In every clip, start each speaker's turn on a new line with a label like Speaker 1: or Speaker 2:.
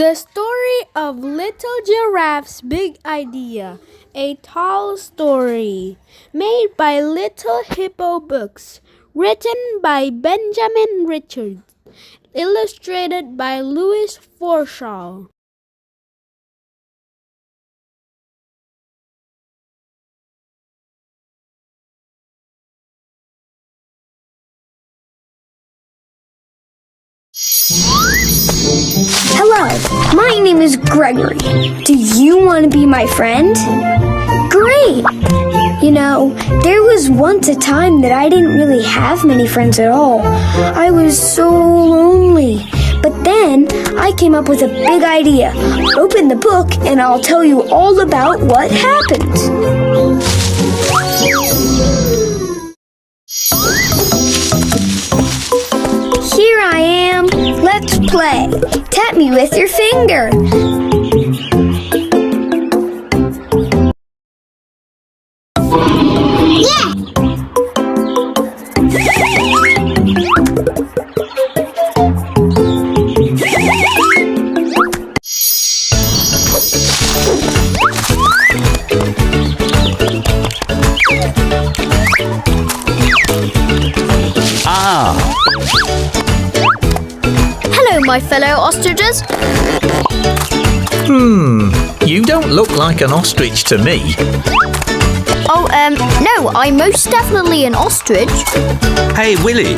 Speaker 1: The Story of Little Giraffe's Big Idea, a tall story, made by Little Hippo Books, written by Benjamin Richards, illustrated by Louis Forshaw.
Speaker 2: Hello, my name is Gregory. Do you want to be my friend? Great! You know, there was once a time that I didn't really have many friends at all. I was so lonely. But then I came up with a big idea. Open the book and I'll tell you all about what happened. Here I am. Let's play. Tap me with your finger. Yeah!
Speaker 3: Hello, my fellow ostriches.
Speaker 4: You don't look like an ostrich to me.
Speaker 3: Oh, no, I'm most definitely an ostrich.
Speaker 5: Hey, Willie.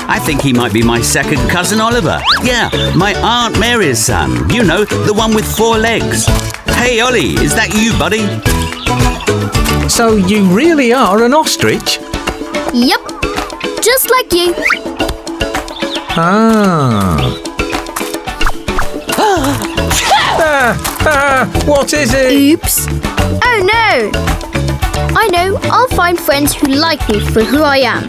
Speaker 5: I think he might be my second cousin Oliver. Yeah, my Aunt Mary's son. You know, the one with 4 legs. Hey, Ollie, is that you, buddy?
Speaker 4: So you really are an ostrich?
Speaker 3: Yep, just like you.
Speaker 4: What is it?
Speaker 3: Oops. Oh, no. I know, I'll find friends who like me for who I am.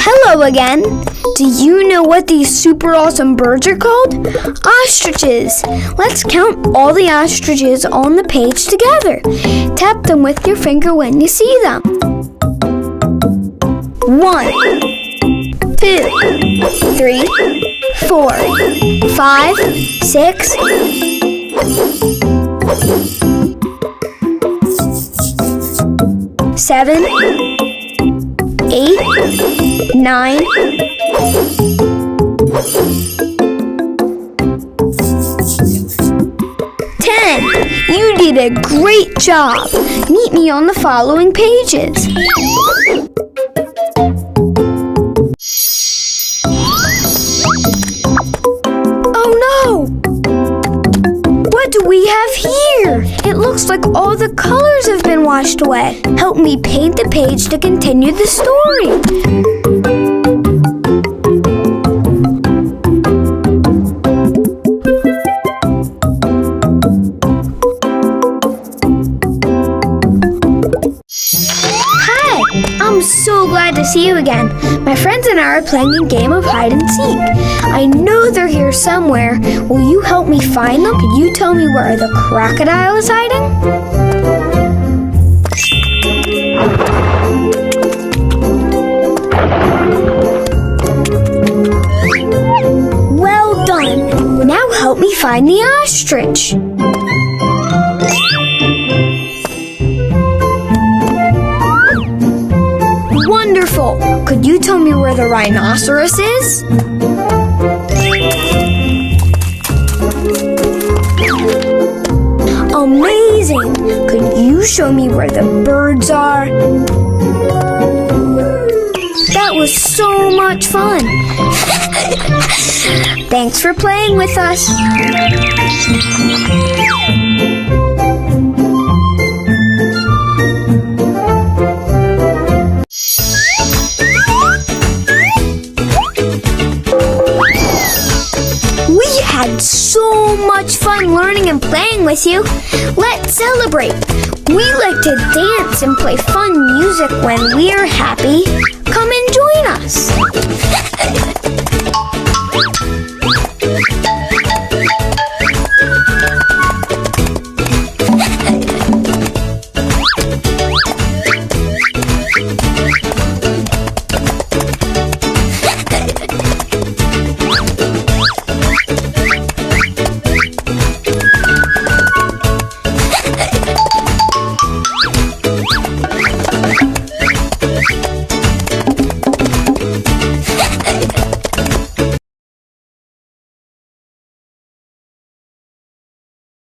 Speaker 2: Hello again. Do you know what these super awesome birds are called? Ostriches. Let's count all the ostriches on the page together. Tap them with your finger when you see them. 1, 2, 3, 4, 5, 6, 7, 8, 9, 10. You did a great job. Meet me on the following pages. Oh no! What do we have here? It looks like all the colors have been washed away. Help me paint the page to continue the story. Hi, I'm so glad to see you again. My friends and I are playing a game of hide and seek. I know they're here somewhere. Will you help me find them? Could you tell me where the crocodile is hiding? Well done. Now help me find the ostrich. Wonderful. Could you tell me where the rhinoceros is? Amazing. Could you show me where the birds are? That was so much fun. Thanks for playing with us. We had so much fun learning and playing with you. Let's celebrate. We like to dance and play fun music when we're happy. Come and join us.